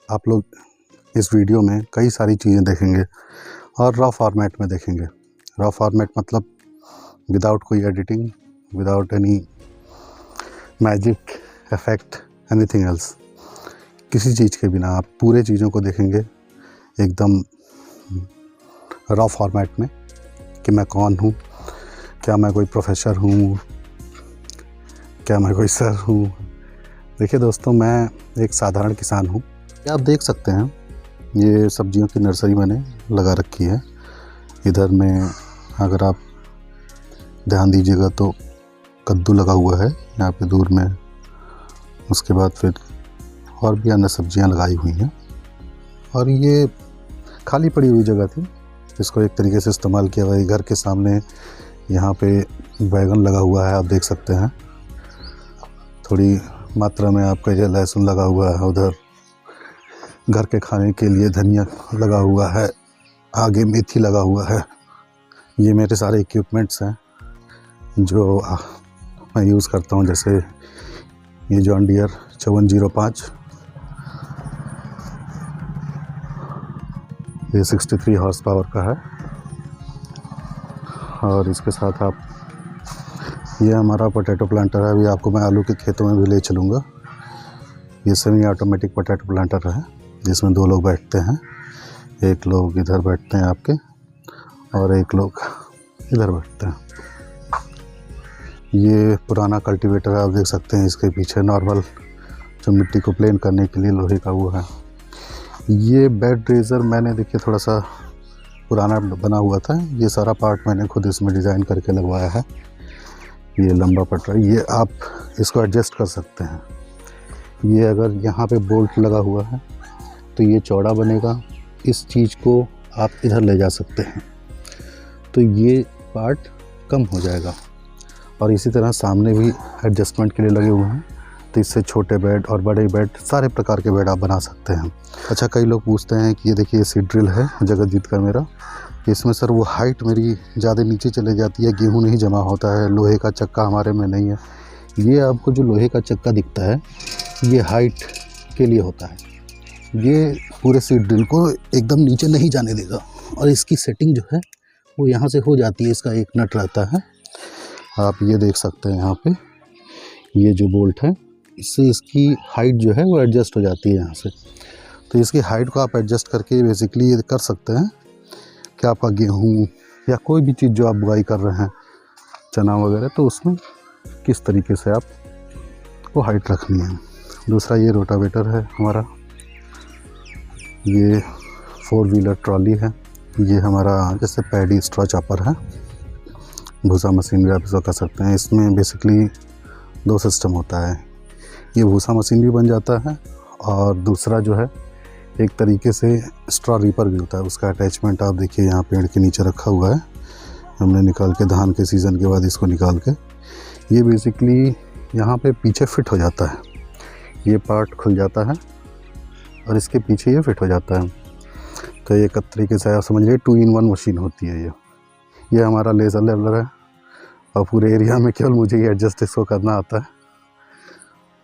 आप लोग इस वीडियो में कई सारी चीज़ें देखेंगे और रॉ फॉर्मेट में देखेंगे। रॉ फॉर्मेट मतलब विदाउट कोई editing, without any magic effect, anything else, किसी चीज़ के बिना आप पूरे चीज़ों को देखेंगे एकदम रॉ फॉर्मेट में कि मैं कौन हूँ, क्या मैं कोई प्रोफेसर हूँ, क्या मैं कोई सर हूँ। देखिए दोस्तों, मैं एक साधारण किसान हूँ। आप देख सकते हैं ये सब्जियों की नर्सरी मैंने लगा रखी है। इधर में अगर आप ध्यान दीजिएगा तो कद्दू लगा हुआ है यहाँ पे दूर में। उसके बाद फिर और भी अन्य सब्जियाँ लगाई हुई हैं और ये खाली पड़ी हुई जगह थी, इसको एक तरीके से इस्तेमाल किया हुआ है। घर के सामने यहाँ पे बैगन लगा हुआ है, आप देख सकते हैं। थोड़ी मात्रा में आपका ये लहसुन लगा हुआ है, उधर घर के खाने के लिए धनिया लगा हुआ है, आगे मेथी लगा हुआ है। ये मेरे सारे इक्विपमेंट्स हैं जो मैं यूज़ करता हूँ। जैसे ये जॉन डियर 5405, ये 63 हॉर्स पावर का है। और इसके साथ आप ये हमारा पोटैटो प्लांटर है। अभी आपको मैं आलू के खेतों में भी ले चलूँगा। ये सेमी ऑटोमेटिक पोटैटो प्लांटर है जिसमें 2 लोग बैठते हैं। एक लोग इधर बैठते हैं आपके और एक लोग इधर बैठते हैं। ये पुराना कल्टीवेटर है, आप देख सकते हैं। इसके पीछे नॉर्मल जो मिट्टी को प्लेन करने के लिए लोहे का वो है। ये बेड रेजर मैंने देखिए थोड़ा सा पुराना बना हुआ था, ये सारा पार्ट मैंने खुद इसमें डिज़ाइन करके लगवाया है। ये लंबा पट रहा है, ये आप इसको एडजस्ट कर सकते हैं। ये अगर यहाँ पे बोल्ट लगा हुआ है तो ये चौड़ा बनेगा, इस चीज़ को आप इधर ले जा सकते हैं तो ये पार्ट कम हो जाएगा। और इसी तरह सामने भी एडजस्टमेंट के लिए लगे हुए हैं, तो इससे छोटे बेड और बड़े बेड, सारे प्रकार के बेड आप बना सकते हैं। अच्छा, कई लोग पूछते हैं कि ये देखिए सीड ड्रिल है जगतजीत का मेरा, इसमें सर वो हाइट मेरी ज़्यादा नीचे चले जाती है, गेहूँ नहीं जमा होता है, लोहे का चक्का हमारे में नहीं है। ये आपको जो लोहे का चक्का दिखता है ये हाइट के लिए होता है। ये पूरे सीड ड्रिल को एकदम नीचे नहीं जाने देगा और इसकी सेटिंग जो है वो यहाँ से हो जाती है। इसका एक नट रहता है, आप ये देख सकते हैं यहाँ पे, ये जो बोल्ट है इससे इसकी हाइट जो है वो एडजस्ट हो जाती है यहाँ से। तो इसकी हाइट को आप एडजस्ट करके बेसिकली ये कर सकते हैं कि आपका गेहूँ या कोई भी चीज़ जो आप बुआई कर रहे हैं, चना वगैरह, तो उसमें किस तरीके से आप वो हाइट रखनी है। दूसरा ये रोटावेटर है हमारा, ये 4 व्हीलर ट्रॉली है। ये हमारा जैसे पैडी स्ट्रॉ चॉपर है, भूसा मशीन भी आप इसको कर सकते हैं। इसमें बेसिकली 2 सिस्टम होता है, ये भूसा मशीन भी बन जाता है और दूसरा जो है एक तरीके से स्ट्रॉ रीपर भी होता है। उसका अटैचमेंट आप देखिए यहाँ पेड़ के नीचे रखा हुआ है, हमने निकाल के धान के सीज़न के बाद इसको निकाल के, ये बेसिकली यहाँ पे पीछे फिट हो जाता है। ये पार्ट खुल जाता है और इसके पीछे ये फिट हो जाता है। तो एक तरीके से आप समझ लीजिए 2 in 1 मशीन होती है ये हमारा लेज़र लेवलर है और पूरे एरिया में केवल मुझे ये एडजस्ट इसको करना आता है।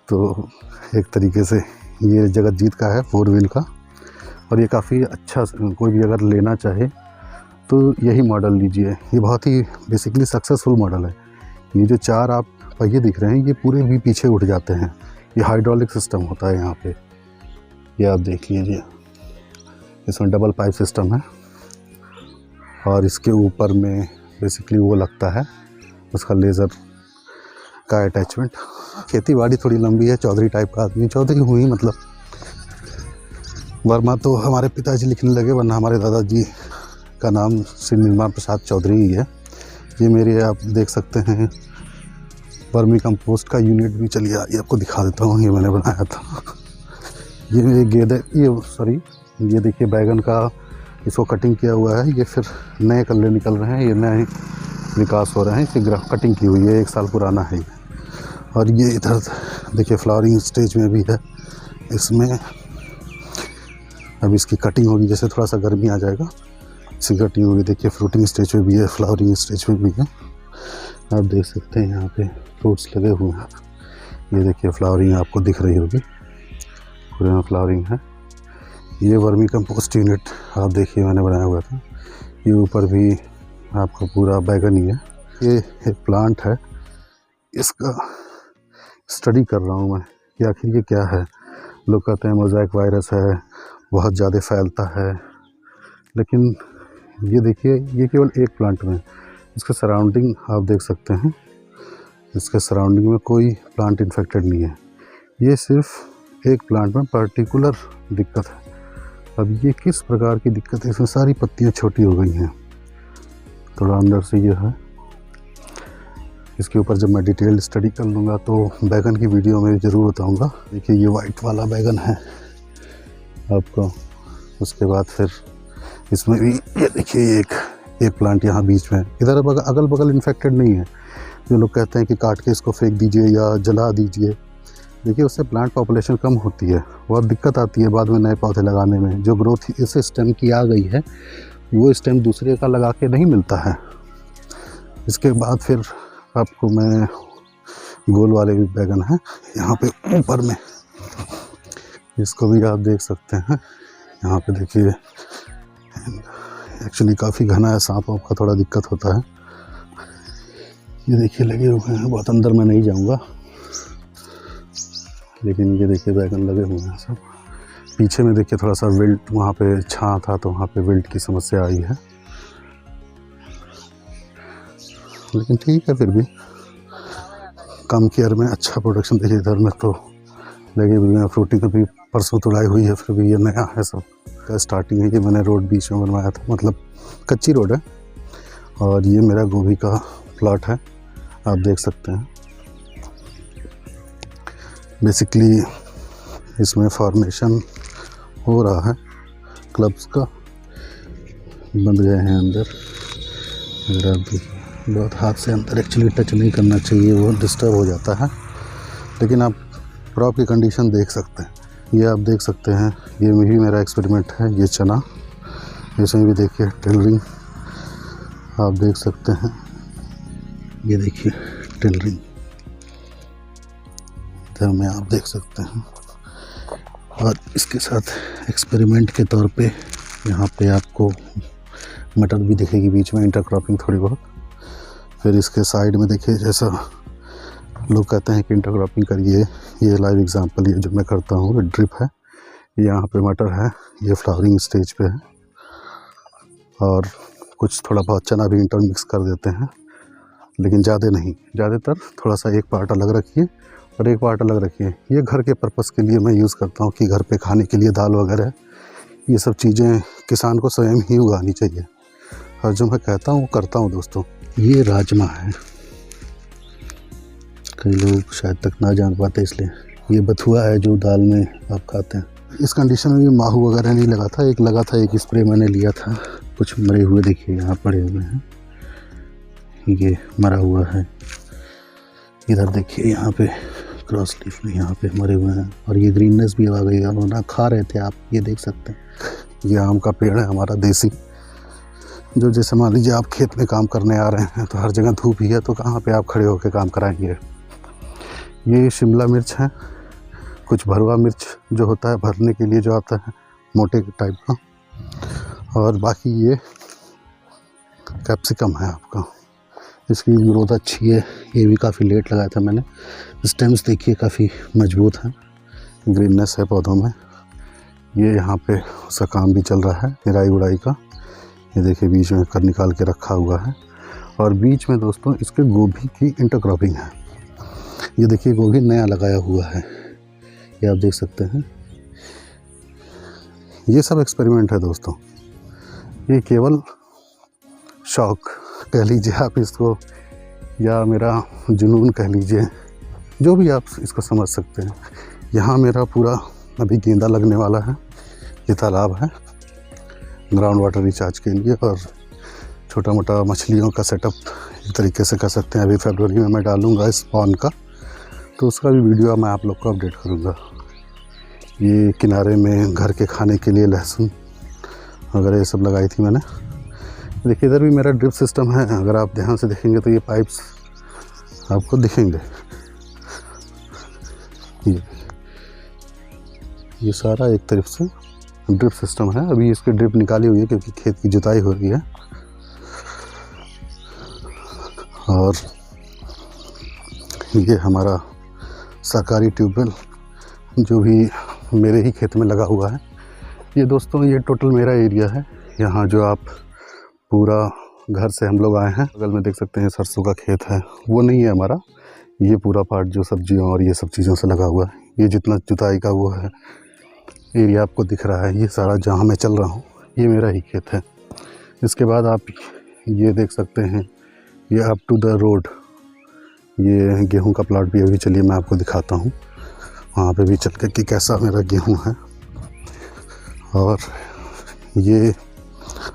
तो एक तरीके से ये जगतजीत का है 4 व्हील का और ये काफ़ी अच्छा, कोई भी अगर लेना चाहे तो यही मॉडल लीजिए। ये बहुत ही बेसिकली सक्सेसफुल मॉडल है। ये जो 4 आप पहिए दिख रहे हैं ये पूरे भी पीछे उठ जाते हैं। ये हाइड्रोलिक सिस्टम होता है यहाँ पे, ये आप देख लीजिए। इसमें डबल पाइप सिस्टम है और इसके ऊपर में बेसिकली वो लगता है उसका लेज़र का अटैचमेंट। खेती बाड़ी थोड़ी लंबी है, चौधरी टाइप का आदमी, चौधरी हुई मतलब, वर्मा तो हमारे पिताजी लिखने लगे, वरना हमारे दादाजी का नाम श्री निर्मल प्रसाद चौधरी ही है। ये मेरे आप देख सकते हैं वर्मी कंपोस्ट का यूनिट भी, चलिए ये आपको दिखा देता हूँ। ये मैंने बनाया था, ये मेरे गेंदे, ये देखिए बैगन का इसको कटिंग किया हुआ है। ये फिर नए कल्ले निकल रहे हैं, ये नए विकास हो रहे हैं। इसकी कटिंग की हुई है, 1 साल पुराना है ये। और ये इधर देखिए फ्लावरिंग स्टेज में भी है। इसमें अब इसकी कटिंग होगी, जैसे थोड़ा सा गर्मी आ जाएगा इसकी कटिंग होगी। देखिए फ्रूटिंग स्टेज पे भी है, फ्लावरिंग स्टेज पे भी है। आप देख सकते हैं यहाँ पे फ्रूट्स लगे हुए हैं। ये देखिए फ्लावरिंग आपको दिख रही होगी, पूरे में फ्लावरिंग है। ये वर्मी कंपोस्ट यूनिट आप देखिए मैंने बनाया हुआ था। ये ऊपर भी आपका पूरा बैगन ही है। ये एक प्लांट है, इसका स्टडी कर रहा हूँ मैं कि आखिर ये क्या है। लोग कहते हैं मोज़ेक वायरस है, बहुत ज़्यादा फैलता है, लेकिन ये देखिए ये केवल एक प्लांट में, इसके सराउंडिंग आप देख सकते हैं, इसके सराउंडिंग में कोई प्लांट इन्फेक्टेड नहीं है। ये सिर्फ एक प्लांट में पर्टिकुलर दिक्कत है। अब ये किस प्रकार की दिक्कत है, इसमें सारी पत्तियां छोटी हो गई हैं, थोड़ा अंदर से ये है। इसके ऊपर जब मैं डिटेल स्टडी कर लूँगा तो बैगन की वीडियो में ज़रूर बताऊँगा। देखिए ये वाइट वाला बैगन है आपको। उसके बाद फिर इसमें भी ये देखिए एक प्लांट यहाँ बीच में, इधर अगल बगल इन्फेक्टेड नहीं है। जो लोग कहते हैं कि काट के इसको फेंक दीजिए या जला दीजिए, देखिए उससे प्लांट पॉपुलेशन कम होती है, बहुत दिक्कत आती है बाद में नए पौधे लगाने में। जो ग्रोथ इस स्टेम की आ गई है वो स्टेम दूसरे का लगा के नहीं मिलता है। इसके बाद फिर आपको मैं गोल वाले भी बैगन हैं यहाँ पे ऊपर में, इसको भी आप देख सकते हैं। यहाँ पे देखिए एक्चुअली काफ़ी घना है, सांप वाप का थोड़ा दिक्कत होता है। ये देखिए लगे हुए हैं, बहुत अंदर मैं नहीं जाऊँगा, लेकिन ये देखिए बैगन लगे हुए हैं सब। पीछे में देखिए थोड़ा सा विल्ट, वहाँ पे छां था तो वहाँ पे विल्ट की समस्या आई है, लेकिन ठीक है फिर भी कम केयर में अच्छा प्रोडक्शन। देखिए इधर में तो लगे हुए हैं, फ्रूटिंग अभी परसों तुड़ाई हुई है, फिर भी ये नया है सब का स्टार्टिंग है। कि मैंने रोड बीच में बनवाया था, मतलब कच्ची रोड है। और ये मेरा गोभी का प्लॉट है, आप देख सकते हैं। बेसिकली इसमें फॉर्मेशन हो रहा है क्लब्स का, बंद गए हैं अंदर। अगर आप देखिए बहुत हाथ से अंदर एक्चुअली टच नहीं करना चाहिए, वो डिस्टर्ब हो जाता है, लेकिन आप क्रॉप की कंडीशन देख सकते हैं। ये आप देख सकते हैं, ये भी मेरा एक्सपेरिमेंट है। ये चना, इसमें भी देखिए टिलरिंग आप देख सकते हैं। ये देखिए टिलरिंग इधर में आप देख सकते हैं। और इसके साथ एक्सपेरिमेंट के तौर पे यहाँ पे आपको मटर भी दिखेगी बीच में, इंटरक्रॉपिंग थोड़ी बहुत। फिर इसके साइड में देखिए, जैसा लोग कहते हैं कि इंटरक्रॉपिंग करिए, ये लाइव एग्जांपल ये जो मैं करता हूँ, ड्रिप है। यहाँ पे मटर है, ये फ्लावरिंग स्टेज पे है, और कुछ थोड़ा बहुत चना भी इंटरमिक्स कर देते हैं, लेकिन ज़्यादा नहीं। ज़्यादातर थोड़ा सा एक पार्ट अलग रखिए और एक पार्ट अलग रखिए। ये घर के पर्पस के लिए मैं यूज़ करता हूँ कि घर पे खाने के लिए दाल वगैरह ये सब चीज़ें किसान को स्वयं ही उगानी चाहिए, और जो मैं कहता हूँ करता हूँ दोस्तों। ये राजमा है, कई लोग शायद तक ना जान पाते, इसलिए ये बथुआ है जो दाल में आप खाते हैं। इस कंडीशन में भी माहू वगैरह नहीं लगा था, एक लगा था, एक स्प्रे मैंने लिया था। कुछ मरे हुए देखिए यहाँ पड़े हुए हैं, ये मरा हुआ है। इधर देखिए यहाँ पे क्रॉस लीफ में यहाँ पे मरे हुए हैं, और ये ग्रीननेस भी आ गई है, और ना खा रहे थे आप, ये देख सकते हैं। ये आम का पेड़ है हमारा देसी, जो जैसे मान लीजिए आप खेत में काम करने आ रहे हैं तो हर जगह धूप ही है, तो कहाँ पे आप खड़े होकर काम कराएंगे। ये शिमला मिर्च है, कुछ भरवा मिर्च जो होता है भरने के लिए जो आता है मोटे टाइप का, और बाकी ये कैप्सिकम है आपका। इसकी ग्रोथ अच्छी है, ये भी काफ़ी लेट लगाया था मैंने। स्टेम्स देखिए काफ़ी मजबूत हैं, ग्रीननेस है पौधों में। ये यहाँ पे उसका काम भी चल रहा है निराई गुड़ाई का। ये देखिए बीच में कर निकाल के रखा हुआ है, और बीच में दोस्तों इसके गोभी की इंटरक्रॉपिंग है। ये देखिए गोभी नया लगाया हुआ है, ये आप देख सकते हैं। ये सब एक्सपेरिमेंट है दोस्तों, ये केवल शौक कह लीजिए आप इसको, या मेरा जुनून कह लीजिए, जो भी आप इसको समझ सकते हैं। यहाँ मेरा पूरा अभी गेंदा लगने वाला है। ये तालाब है ग्राउंड वाटर रिचार्ज के लिए, और छोटा मोटा मछलियों का सेटअप एक तरीके से कर सकते हैं। अभी फरवरी में मैं डालूँगा स्पॉन का, तो उसका भी वीडियो मैं आप लोग को अपडेट करूँगा। ये किनारे में घर के खाने के लिए लहसुन वगैरह ये सब लगाई थी मैंने। देखिए इधर भी मेरा ड्रिप सिस्टम है, अगर आप ध्यान से देखेंगे तो ये पाइप्स आपको दिखेंगे। ये सारा एक तरफ से ड्रिप सिस्टम है। अभी इसकी ड्रिप निकाली हुई है क्योंकि खेत की जुताई हो रही है। और ये हमारा सरकारी ट्यूबवेल जो भी मेरे ही खेत में लगा हुआ है। ये दोस्तों ये टोटल मेरा एरिया है। यहाँ जो आप पूरा घर से हम लोग आए हैं, बगल में देख सकते हैं सरसों का खेत है, वो नहीं है हमारा। ये पूरा पार्ट जो सब्जियों और ये सब चीज़ों से लगा हुआ है, ये जितना जुताई का वो है एरिया आपको दिख रहा है, ये सारा जहाँ मैं चल रहा हूँ ये मेरा ही खेत है। इसके बाद आप ये देख सकते हैं ये अप टू द रोड, ये गेहूं का प्लाट भी अभी चलिए मैं आपको दिखाता हूँ, वहाँ पे भी चल के कि कैसा मेरा गेहूं है। और ये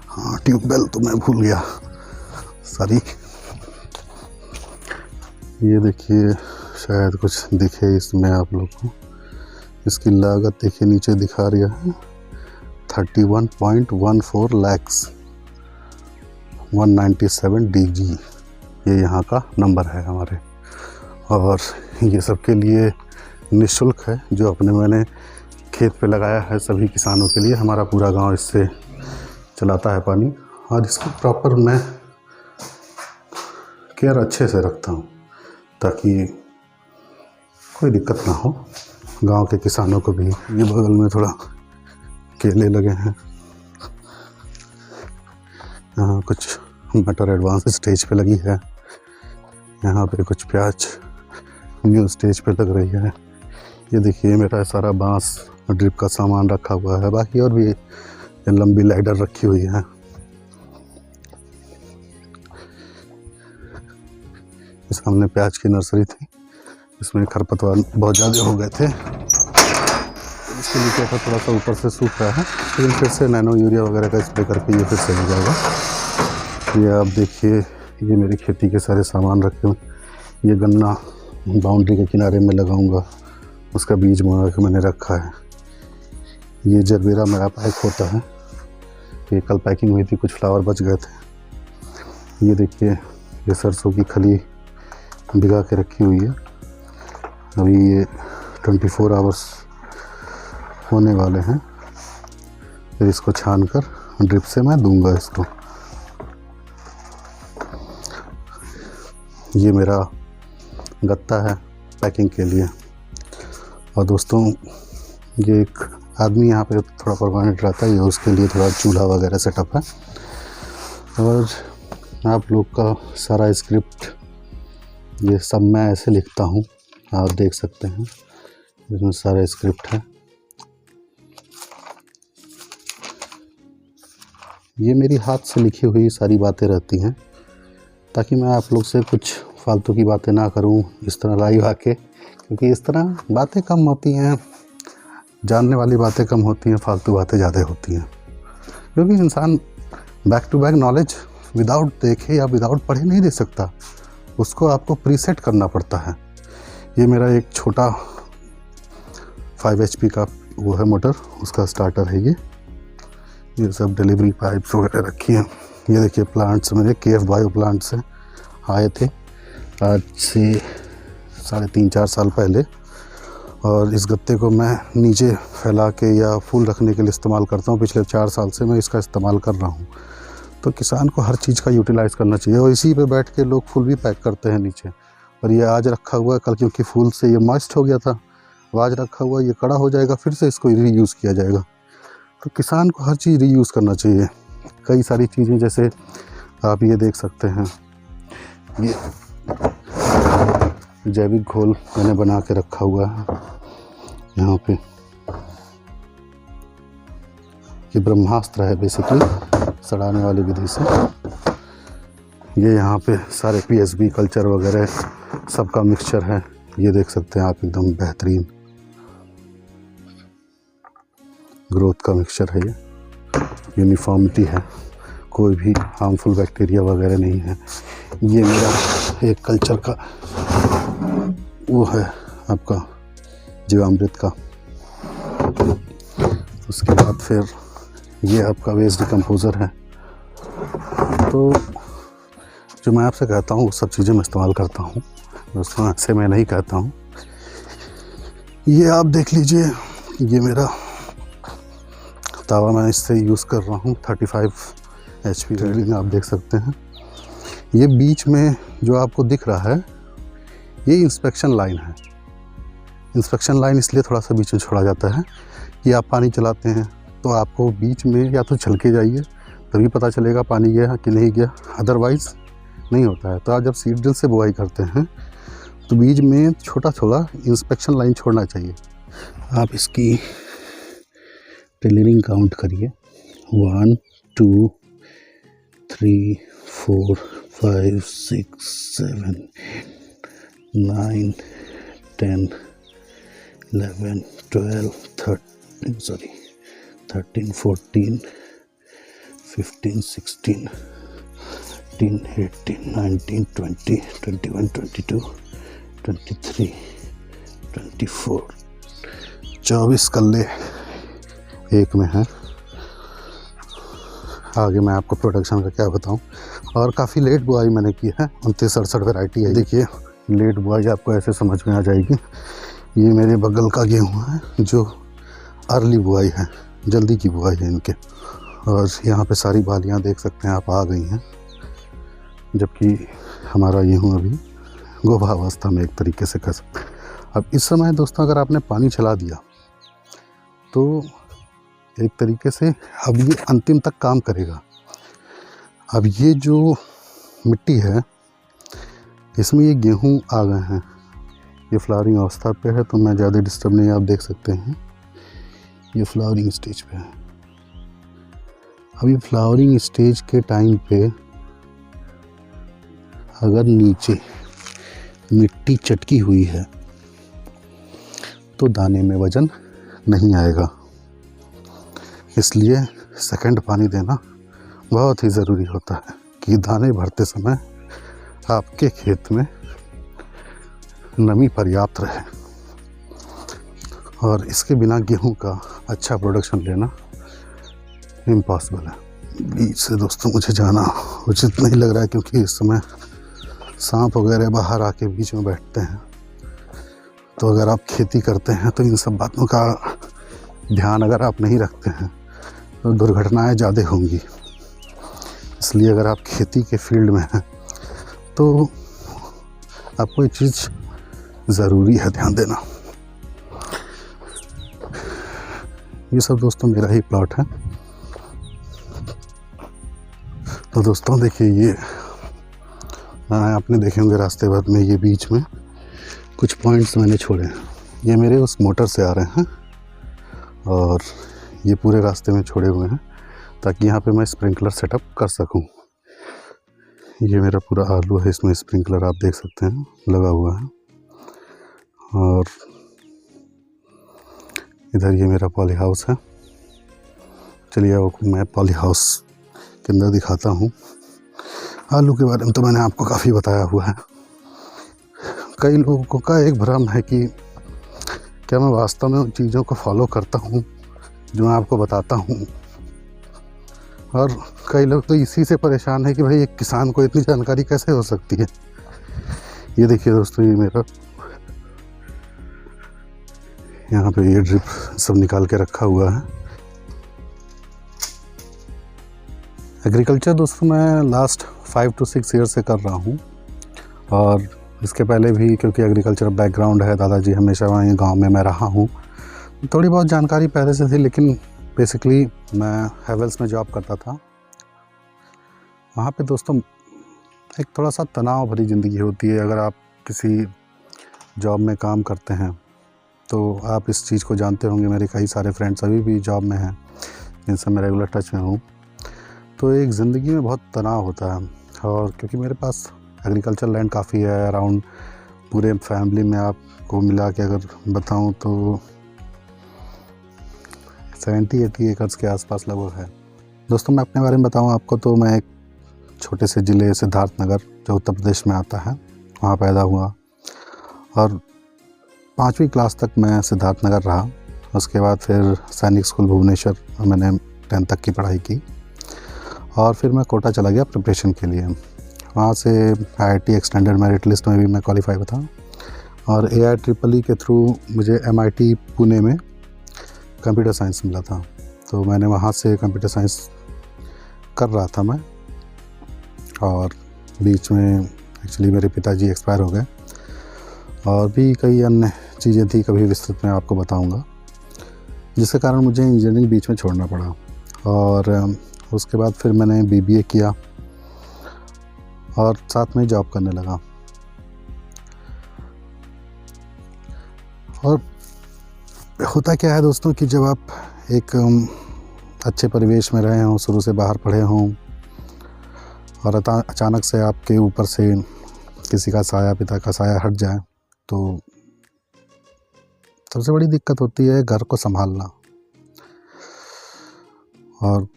हाँ ट्यूबवेल तो मैं भूल गया, सॉरी। ये देखिए शायद कुछ दिखे इसमें आप लोग को। इसकी लागत देखिए नीचे दिखा रही है 31.14 lakhs 197 DG, ये यहाँ का नंबर है हमारे। और ये सबके लिए निःशुल्क है, जो अपने मैंने खेत पे लगाया है सभी किसानों के लिए। हमारा पूरा गांव इससे चलाता है पानी, और इसकी प्रॉपर मैं केयर अच्छे से रखता हूँ ताकि कोई दिक्कत ना हो गांव के किसानों को भी। ये बगल में थोड़ा केले लगे हैं, यहाँ कुछ मटर एडवांस स्टेज पे लगी है, यहाँ पे कुछ प्याज न्यू स्टेज पे लग रही है। ये देखिए मेरा सारा बांस ड्रिप का सामान रखा हुआ है, बाकी और भी लंबी लाइडर रखी हुई है। सामने प्याज की नर्सरी थी, इसमें खरपतवार बहुत ज़्यादा हो गए थे, इसके लिए क्या था थोड़ा सा ऊपर से सूख रहा है, लेकिन फिर से नैनो यूरिया वगैरह का स्प्रे करके ये फिर से हो जाएगा। ये आप देखिए ये मेरी खेती के सारे सामान रखे हुए। ये गन्ना बाउंड्री के किनारे में लगाऊंगा, उसका बीज मंगा के मैंने रखा है। ये जरबेरा मेरा पैक होता है, ये कल पैकिंग हुई थी, कुछ फ्लावर बच गए थे। ये देखिए ये सरसों की खली भिगा के रखी हुई है, अभी ये 24 आवर्स होने वाले हैं, फिर इसको छान कर ड्रिप से मैं दूंगा इसको। ये मेरा गत्ता है पैकिंग के लिए। और दोस्तों ये एक आदमी यहाँ पे थोड़ा परमानेंट रहता है, ये उसके लिए थोड़ा चूल्हा वगैरह सेटअप है। और आप लोग का सारा स्क्रिप्ट ये सब मैं ऐसे लिखता हूँ, आप देख सकते हैं इसमें सारा स्क्रिप्ट है। ये मेरी हाथ से लिखी हुई सारी बातें रहती हैं, ताकि मैं आप लोग से कुछ फालतू की बातें ना करूं इस तरह लाइव आके, क्योंकि इस तरह बातें कम होती हैं, जानने वाली बातें कम होती हैं, फालतू बातें ज़्यादा होती हैं। क्योंकि इंसान back to back knowledge without देखे या विदाउट पढ़े नहीं दे सकता, उसको आपको प्रीसेट करना पड़ता है। ये मेरा एक छोटा 5 HP का वो है मोटर, उसका स्टार्टर है ये सब डिलीवरी पाइप्स वगैरह रखी हैं। ये देखिए प्लांट्स मेरे KF बायो प्लांट से आए थे आज से 3.5-4 साल पहले, और इस गत्ते को मैं नीचे फैला के या फूल रखने के लिए इस्तेमाल करता हूँ। पिछले 4 साल से मैं इसका इस्तेमाल कर रहा हूँ। तो किसान को हर चीज़ का यूटिलाइज़ करना चाहिए, और इसी पे बैठ के लोग फूल भी पैक करते हैं नीचे। और ये आज रखा हुआ है, कल क्योंकि फूल से ये मॉइस्ट हो गया था, आज रखा हुआ ये कड़ा हो जाएगा, फिर से इसको रीयूज़ किया जाएगा। तो किसान को हर चीज़ रीयूज़ करना चाहिए। कई सारी चीज़ें जैसे आप ये देख सकते हैं, ये जैविक घोल मैंने बना के रखा हुआ है यहाँ पे। ये ब्रह्मास्त्र है बेसिकली, सड़ाने वाली विधि से। ये यहाँ पे सारे PSB कल्चर वगैरह सबका मिक्सचर है, ये देख सकते हैं आप, एकदम बेहतरीन ग्रोथ का मिक्सचर है। ये यूनिफॉर्मिटी है, कोई भी हार्मफुल बैक्टीरिया वगैरह नहीं है। ये मेरा एक कल्चर का वो है आपका जीवामृत का। उसके बाद फिर ये आपका वेस्ट डिकम्पोज़र है। तो जो मैं आपसे कहता हूँ वो सब चीज़ें मैं इस्तेमाल करता हूँ दोस्तों, ऐसे मैं नहीं कहता हूँ। ये आप देख लीजिए, ये मेरा तावा मैं इससे यूज़ कर रहा हूँ 35 HP ड्रिलिंग आप देख सकते हैं। ये बीच में जो आपको दिख रहा है ये इंस्पेक्शन लाइन है। इंस्पेक्शन लाइन इसलिए थोड़ा सा बीच में छोड़ा जाता है कि आप पानी चलाते हैं तो आपको बीच में या तो चल के जाइए तभी पता चलेगा पानी गया कि नहीं गया, अदरवाइज़ नहीं होता है। तो आप जब सीड ड्रिल से बुआई करते हैं तो बीच में छोटा छोटा इंस्पेक्शन लाइन छोड़ना चाहिए। आप इसकी टेलरिंग काउंट करिए 1 2 3 4 5 6 7 9 10 11 12 13 14 15 16 18 19 20 21 22 23 24 24 कल्ले एक में है। आगे मैं आपको प्रोडक्शन का क्या बताऊं। और काफ़ी लेट बुआई मैंने की है, 29-68 वैरायटी है। देखिए लेट बुआई आपको ऐसे समझ में आ जाएगी। ये मेरे बगल का गेहूँ है जो अर्ली बुआई है, जल्दी की बुआई है इनके। और यहाँ पे सारी बालियाँ देख सकते हैं आप आ गई हैं, जबकि हमारा गेहूँ अभी गोभावस्था में एक तरीके से कह सकते हैं। अब इस समय दोस्तों अगर आपने पानी चला दिया तो एक तरीके से अब ये अंतिम तक काम करेगा। अब ये जो मिट्टी है इसमें ये गेहूँ आ गए हैं, ये फ्लावरिंग अवस्था पे है तो मैं ज़्यादा डिस्टर्ब नहीं, आप देख सकते हैं ये फ्लावरिंग स्टेज पे है। अब ये फ्लावरिंग स्टेज के टाइम पे अगर नीचे मिट्टी चटकी हुई है तो दाने में वजन नहीं आएगा, इसलिए सेकंड पानी देना बहुत ही ज़रूरी होता है कि दाने भरते समय आपके खेत में नमी पर्याप्त रहे। और इसके बिना गेहूं का अच्छा प्रोडक्शन लेना इम्पॉसिबल है। बीच से दोस्तों मुझे जाना उचित नहीं लग रहा है क्योंकि इस समय सांप वगैरह बाहर आके बीच में बैठते हैं। तो अगर आप खेती करते हैं तो इन सब बातों का ध्यान अगर आप नहीं रखते हैं तो दुर्घटनाएं ज़्यादा होंगी। इसलिए अगर आप खेती के फील्ड में हैं तो आपको ये चीज़ ज़रूरी है ध्यान देना। ये सब दोस्तों मेरा ही प्लॉट है। तो दोस्तों देखिए ये आपने देखे होंगे रास्ते भर में ये बीच में कुछ पॉइंट्स मैंने छोड़े हैं। ये मेरे उस मोटर से आ रहे हैं और ये पूरे रास्ते में छोड़े हुए हैं ताकि यहाँ पे मैं स्प्रिंकलर सेटअप कर सकूँ। ये मेरा पूरा आलू है, इसमें स्प्रिंकलर आप देख सकते हैं लगा हुआ है। और इधर ये मेरा पॉली हाउस है। चलिए आपको मैं पॉली हाउस के अंदर दिखाता हूँ। आलू के बारे में तो मैंने आपको काफ़ी बताया हुआ है। कई लोगों का एक भ्रम है कि क्या मैं वास्तव में उन चीज़ों को फॉलो करता हूँ जो मैं आपको बताता हूँ, और कई लोग तो इसी से परेशान है कि भाई एक किसान को इतनी जानकारी कैसे हो सकती है। ये देखिए दोस्तों ये मेरा यहाँ पे ये ड्रिप सब निकाल के रखा हुआ है। एग्रीकल्चर दोस्तों मैं लास्ट 5 to 6 ईयर से कर रहा हूँ, और इसके पहले भी क्योंकि एग्रीकल्चर बैकग्राउंड है, दादाजी हमेशा वहीं गांव में मैं रहा हूँ, थोड़ी बहुत जानकारी पहले से थी। लेकिन बेसिकली मैं हैवेल्स में जॉब करता था। वहाँ पे दोस्तों एक थोड़ा सा तनाव भरी ज़िंदगी होती है। अगर आप किसी जॉब में काम करते हैं तो आप इस चीज़ को जानते होंगे। मेरे कई सारे फ्रेंड्स अभी भी जॉब में हैं जिनसे मैं रेगुलर टच में हूँ। तो एक ज़िंदगी में बहुत तनाव होता है। और क्योंकि मेरे पास एग्रीकल्चर लैंड काफ़ी है, अराउंड पूरे फैमिली में आपको मिला के अगर बताऊं तो 70-80 एकड़ के आसपास लगभग है। दोस्तों मैं अपने बारे में बताऊं आपको तो मैं एक छोटे से ज़िले सिद्धार्थनगर जो उत्तर प्रदेश में आता है वहाँ पैदा हुआ, और 5वीं क्लास तक मैं सिद्धार्थनगर रहा। उसके बाद फिर सैनिक स्कूल भुवनेश्वर मैंने 10th तक की पढ़ाई की, और फिर मैं कोटा चला गया प्रिपरेशन के लिए। वहाँ से IIT एक्सटेंडेड मेरिट लिस्ट में भी मैं क्वालिफाई था, और AIEEE के थ्रू मुझे MIT पुणे में कंप्यूटर साइंस मिला था। तो मैंने वहाँ से कंप्यूटर साइंस कर रहा था मैं, और बीच में एक्चुअली मेरे पिताजी एक्सपायर हो गए, और भी कई अन्य चीज़ें थी, कभी विस्तृत में आपको बताऊंगा, जिसके कारण मुझे इंजीनियरिंग बीच में छोड़ना पड़ा। और उसके बाद फिर मैंने बीबीए किया और साथ में जॉब करने लगा। और होता क्या है दोस्तों कि जब आप एक अच्छे परिवेश में रहे हों, शुरू से बाहर पढ़े हों, और अचानक से आपके ऊपर से किसी का साया, पिता का साया हट जाए, तो सबसे बड़ी दिक्कत होती है घर को संभालना। और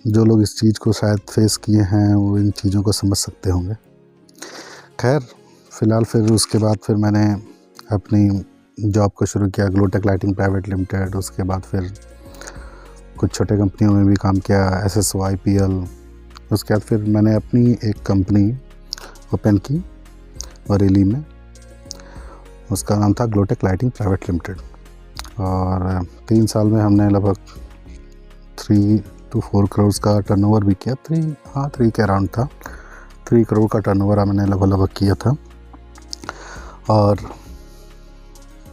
जो लोग इस चीज़ को शायद फेस किए हैं वो इन चीज़ों को समझ सकते होंगे। खैर, फ़िलहाल फिर उसके बाद फिर मैंने अपनी जॉब को शुरू किया, ग्लोटेक लाइटिंग प्राइवेट लिमिटेड। उसके बाद फिर कुछ छोटे कंपनियों में भी काम किया, SSO IPL। उसके बाद फिर मैंने अपनी एक कंपनी ओपन की बरेली में, उसका नाम था ग्लोटेक लाइटिंग प्राइवेट लिमिटेड। और 3 साल में हमने लगभग 3 to 4 करोड़ का टर्नओवर भी किया। 3 के अराउंड था, 3 करोड़ का टर्नओवर मैंने लगभग किया था। और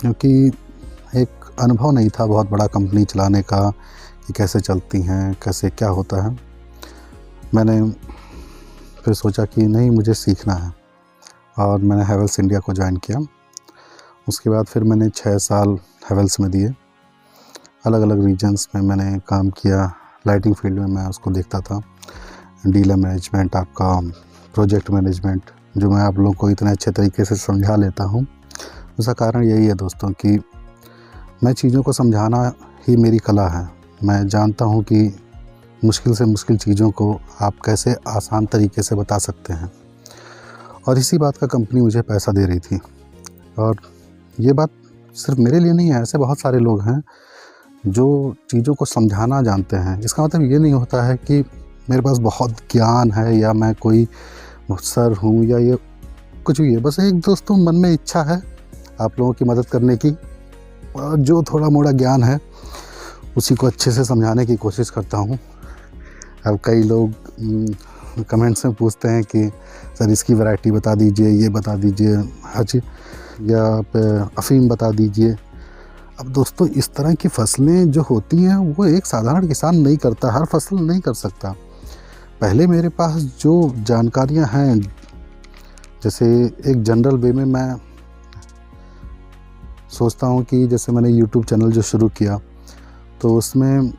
क्योंकि एक अनुभव नहीं था बहुत बड़ा कंपनी चलाने का कि कैसे चलती हैं, कैसे क्या होता है, मैंने फिर सोचा कि नहीं, मुझे सीखना है, और मैंने हैवेल्स इंडिया को ज्वाइन किया। उसके बाद फिर मैंने 6 साल हैवेल्स में दिए, अलग अलग रीजन्स में मैंने काम किया। लाइटिंग फील्ड में मैं उसको देखता था, डीलर मैनेजमेंट, आपका प्रोजेक्ट मैनेजमेंट, जो मैं आप लोगों को इतने अच्छे तरीके से समझा लेता हूँ। उसका कारण यही है दोस्तों कि मैं चीज़ों को समझाना ही मेरी कला है। मैं जानता हूँ कि मुश्किल से मुश्किल चीज़ों को आप कैसे आसान तरीके से बता सकते हैं, और इसी बात का कंपनी मुझे पैसा दे रही थी। और ये बात सिर्फ मेरे लिए नहीं है, ऐसे बहुत सारे लोग हैं जो चीज़ों को समझाना जानते हैं। इसका मतलब ये नहीं होता है कि मेरे पास बहुत ज्ञान है या मैं कोई मुफ्सर हूँ या ये कुछ भी है। बस एक दोस्तों मन में इच्छा है आप लोगों की मदद करने की, और जो थोड़ा मोड़ा ज्ञान है उसी को अच्छे से समझाने की कोशिश करता हूँ। अब कई लोग कमेंट्स में पूछते हैं कि सर इसकी वैरायटी बता दीजिए, ये बता दीजिए, हज या आप अफ़ीम बता दीजिए। अब दोस्तों, इस तरह की फसलें जो होती हैं वो एक साधारण किसान नहीं करता, हर फसल नहीं कर सकता। पहले मेरे पास जो जानकारियां हैं, जैसे एक जनरल वे में मैं सोचता हूं कि जैसे मैंने YouTube चैनल जो शुरू किया, तो उसमें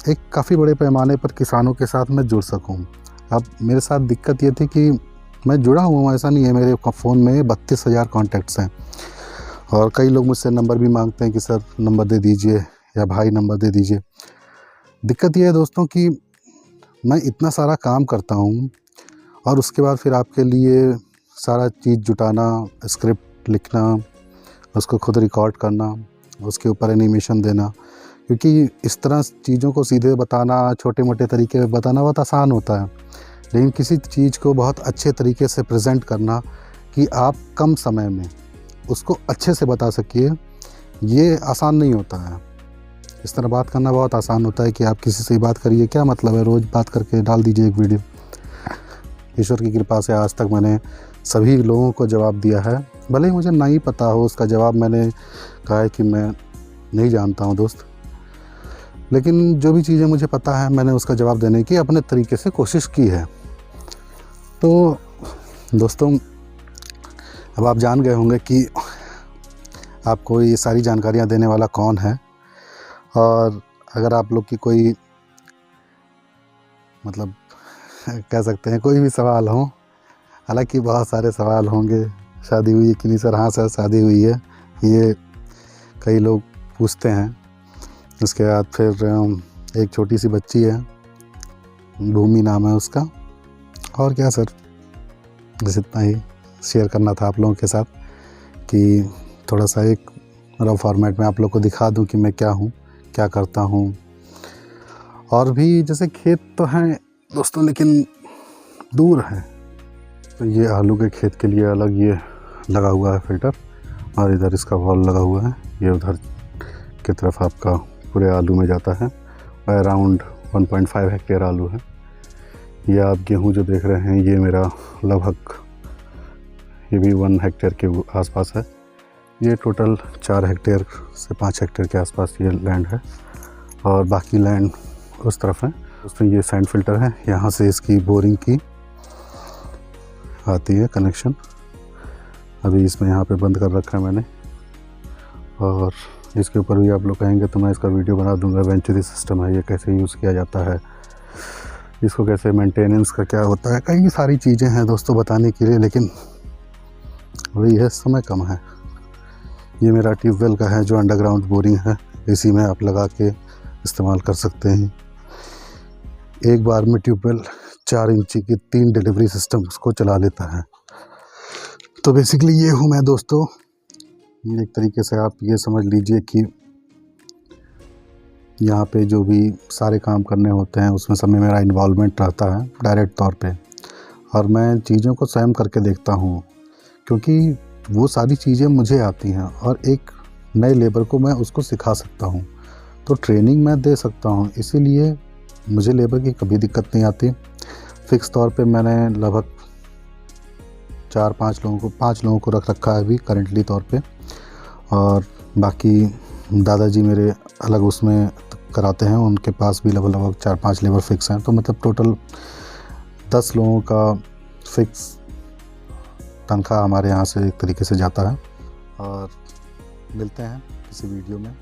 एक काफ़ी बड़े पैमाने पर किसानों के साथ मैं जुड़ सकूं। अब मेरे साथ दिक्कत ये थी कि मैं जुड़ा हुआ हूँ, ऐसा नहीं है, मेरे फ़ोन में 32,000 कॉन्टैक्ट्स हैं, और कई लोग मुझसे नंबर भी मांगते हैं कि सर नंबर दे दीजिए या भाई नंबर दे दीजिए। दिक्कत ये है दोस्तों कि मैं इतना सारा काम करता हूँ, और उसके बाद फिर आपके लिए सारा चीज़ जुटाना, स्क्रिप्ट लिखना, उसको खुद रिकॉर्ड करना, उसके ऊपर एनिमेशन देना, क्योंकि इस तरह चीज़ों को सीधे बताना, छोटे मोटे तरीके में बताना बहुत आसान होता है, लेकिन किसी चीज़ को बहुत अच्छे तरीके से प्रेजेंट करना कि आप कम समय में उसको अच्छे से बता सकिए, ये आसान नहीं होता है। इस तरह बात करना बहुत आसान होता है कि आप किसी से बात करिए, क्या मतलब है, रोज़ बात करके डाल दीजिए एक वीडियो। ईश्वर की कृपा से आज तक मैंने सभी लोगों को जवाब दिया है, भले ही मुझे नहीं पता हो उसका जवाब। मैंने कहा है कि मैं नहीं जानता हूँ दोस्त, लेकिन जो भी चीज़ें मुझे पता है मैंने उसका जवाब देने की अपने तरीके से कोशिश की है। तो दोस्तों, अब आप जान गए होंगे कि आपको ये सारी जानकारियाँ देने वाला कौन है, और अगर आप लोग की कोई मतलब कह सकते हैं कोई भी सवाल हो, हालांकि बहुत सारे सवाल होंगे, शादी हुई है कि नहीं सर, हाँ सर शादी हुई है, ये कई लोग पूछते हैं। उसके बाद फिर एक छोटी सी बच्ची है, भूमि नाम है उसका, और क्या सर, बस इतना ही शेयर करना था आप लोगों के साथ कि थोड़ा सा एक रफ फॉर्मेट में आप लोग को दिखा दूं कि मैं क्या हूं, क्या करता हूं। और भी जैसे खेत तो हैं दोस्तों, लेकिन दूर है, तो ये आलू के खेत के लिए अलग ये लगा हुआ है फिल्टर, और इधर इसका वॉल लगा हुआ है, ये उधर की तरफ आपका पूरे आलू में जाता है। अराउंड 1.5 हेक्टेयर आलू है। ये आप गेहूँ जो देख रहे हैं ये मेरा लगभग ये भी 1 हेक्टेयर के आसपास है। ये टोटल 4 हेक्टेयर से 5 हेक्टेयर के आसपास ये लैंड है और बाकी लैंड उस तरफ है। दोस्तों ये सैंड फिल्टर है, यहाँ से इसकी बोरिंग की आती है कनेक्शन। अभी इसमें यहाँ पे बंद कर रखा है मैंने और इसके ऊपर भी आप लोग कहेंगे तो मैं इसका वीडियो बना दूंगा। वेंचुरी सिस्टम है, ये कैसे यूज़ किया जाता है, इसको कैसे मेंटेनेंस का क्या होता है, कई सारी चीज़ें हैं दोस्तों बताने के लिए, लेकिन वही है समय कम है। ये मेरा ट्यूबवेल का है जो अंडरग्राउंड बोरिंग है, इसी में आप लगा के इस्तेमाल कर सकते हैं। एक बार में ट्यूबवेल 4 इंची की 3 डिलीवरी सिस्टम उसको चला लेता है। तो बेसिकली ये हूँ मैं दोस्तों। एक तरीके से आप ये समझ लीजिए कि यहाँ पे जो भी सारे काम करने होते हैं उसमें सब में मेरा इन्वॉल्वमेंट रहता है डायरेक्ट तौर पे, और मैं चीज़ों को स्वयं करके देखता हूँ क्योंकि वो सारी चीज़ें मुझे आती हैं और एक नए लेबर को मैं उसको सिखा सकता हूँ, तो ट्रेनिंग मैं दे सकता हूँ। इसीलिए मुझे लेबर की कभी दिक्कत नहीं आती। फ़िक्स तौर पे मैंने लगभग 5 लोगों को रख रखा है अभी करेंटली तौर पे, और बाकी दादाजी मेरे अलग उसमें कराते हैं, उनके पास भी लगभग 4-5 लेबर फिक्स हैं। तो मतलब टोटल 10 लोगों का फिक्स तनख्वाह हमारे यहाँ से एक तरीके से जाता है। और मिलते हैं किसी वीडियो में।